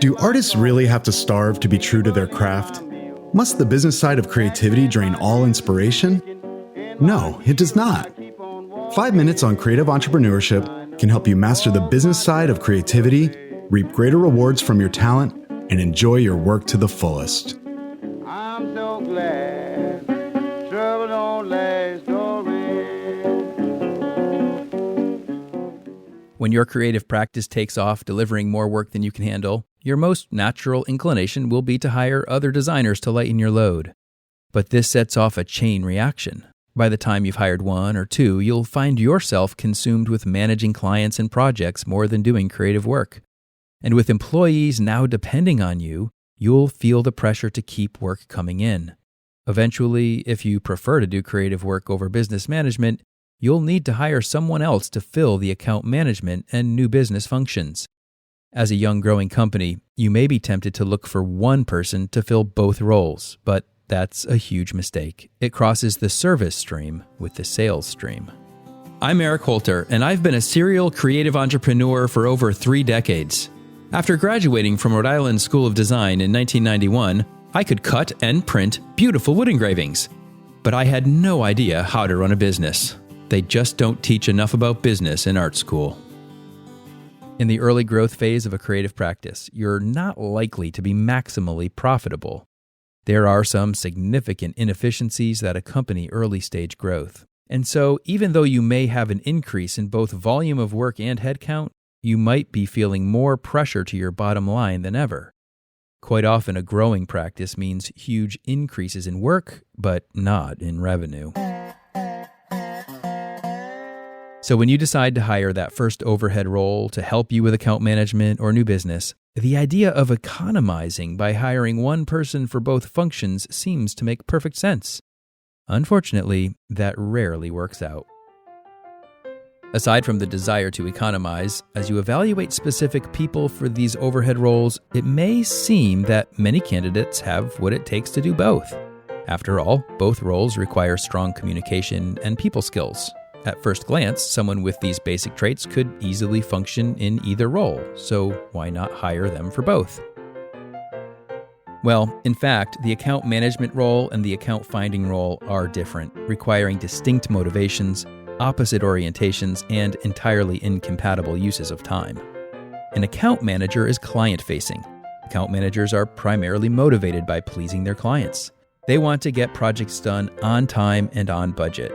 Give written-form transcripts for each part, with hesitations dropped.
Do artists really have to starve to be true to their craft? Must the business side of creativity drain all inspiration? No, it does not. 5 minutes on creative entrepreneurship can help you master the business side of creativity, reap greater rewards from your talent, and enjoy your work to the fullest. I'm so glad trouble don't last always. When your creative practice takes off delivering more work than you can handle, your most natural inclination will be to hire other designers to lighten your load. But this sets off a chain reaction. By the time you've hired one or two, you'll find yourself consumed with managing clients and projects more than doing creative work. And with employees now depending on you, you'll feel the pressure to keep work coming in. Eventually, if you prefer to do creative work over business management, you'll need to hire someone else to fill the account management and new business functions. As a young growing company, you may be tempted to look for one person to fill both roles, but that's a huge mistake. It crosses the service stream with the sales stream. I'm Eric Holter, and I've been a serial creative entrepreneur for over 3 decades. After graduating from Rhode Island School of Design in 1991, I could cut and print beautiful wood engravings. But I had no idea how to run a business. They just don't teach enough about business in art school. In the early growth phase of a creative practice, you're not likely to be maximally profitable. There are some significant inefficiencies that accompany early-stage growth. And so, even though you may have an increase in both volume of work and headcount, you might be feeling more pressure to your bottom line than ever. Quite often, a growing practice means huge increases in work, but not in revenue. So when you decide to hire that first overhead role to help you with account management or new business, the idea of economizing by hiring one person for both functions seems to make perfect sense. Unfortunately, that rarely works out. Aside from the desire to economize, as you evaluate specific people for these overhead roles, it may seem that many candidates have what it takes to do both. After all, both roles require strong communication and people skills. At first glance, someone with these basic traits could easily function in either role, so why not hire them for both? Well, in fact, the account management role and the account finding role are different, requiring distinct motivations, opposite orientations, and entirely incompatible uses of time. An account manager is client-facing. Account managers are primarily motivated by pleasing their clients. They want to get projects done on time and on budget.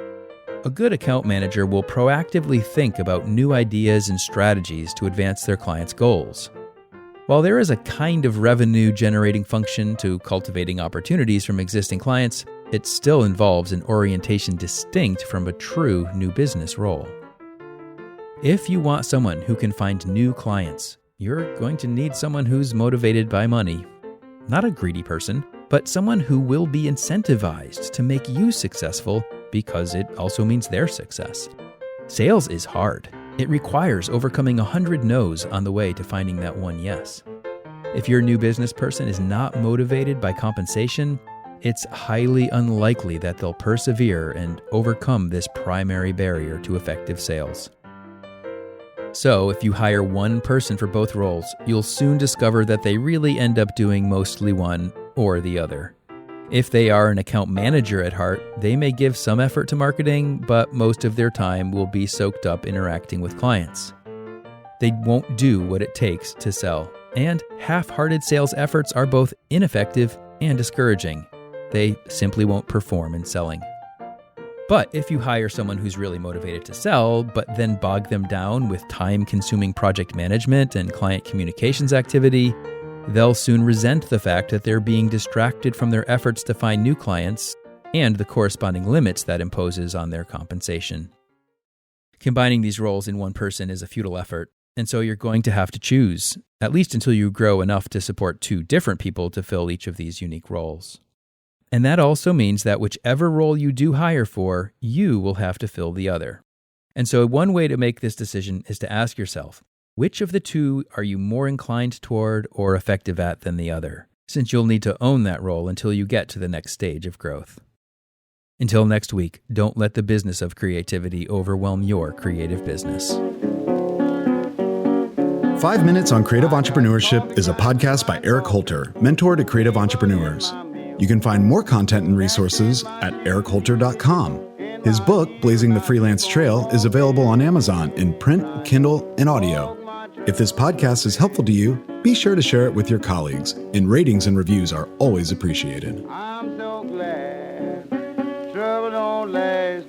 A good account manager will proactively think about new ideas and strategies to advance their clients' goals. While there is a kind of revenue-generating function to cultivating opportunities from existing clients, it still involves an orientation distinct from a true new business role. If you want someone who can find new clients, you're going to need someone who's motivated by money. Not a greedy person, but someone who will be incentivized to make you successful because it also means their success. Sales is hard. It requires overcoming 100 no's on the way to finding that one yes. If your new business person is not motivated by compensation, it's highly unlikely that they'll persevere and overcome this primary barrier to effective sales. So, if you hire one person for both roles, you'll soon discover that they really end up doing mostly one or the other. If they are an account manager at heart, they may give some effort to marketing, but most of their time will be soaked up interacting with clients. They won't do what it takes to sell, and half-hearted sales efforts are both ineffective and discouraging. They simply won't perform in selling. But if you hire someone who's really motivated to sell, but then bog them down with time-consuming project management and client communications activity, they'll soon resent the fact that they're being distracted from their efforts to find new clients and the corresponding limits that imposes on their compensation. Combining these roles in one person is a futile effort, and so you're going to have to choose, at least until you grow enough to support 2 different people to fill each of these unique roles. And that also means that whichever role you do hire for, you will have to fill the other. And so one way to make this decision is to ask yourself, which of the 2 are you more inclined toward or effective at than the other? Since you'll need to own that role until you get to the next stage of growth. Until next week, don't let the business of creativity overwhelm your creative business. 5 Minutes on Creative Entrepreneurship is a podcast by Eric Holter, mentor to creative entrepreneurs. You can find more content and resources at erichholter.com. His book, Blazing the Freelance Trail, is available on Amazon in print, Kindle, and audio. If this podcast is helpful to you, be sure to share it with your colleagues, and ratings and reviews are always appreciated. I'm so glad trouble don't last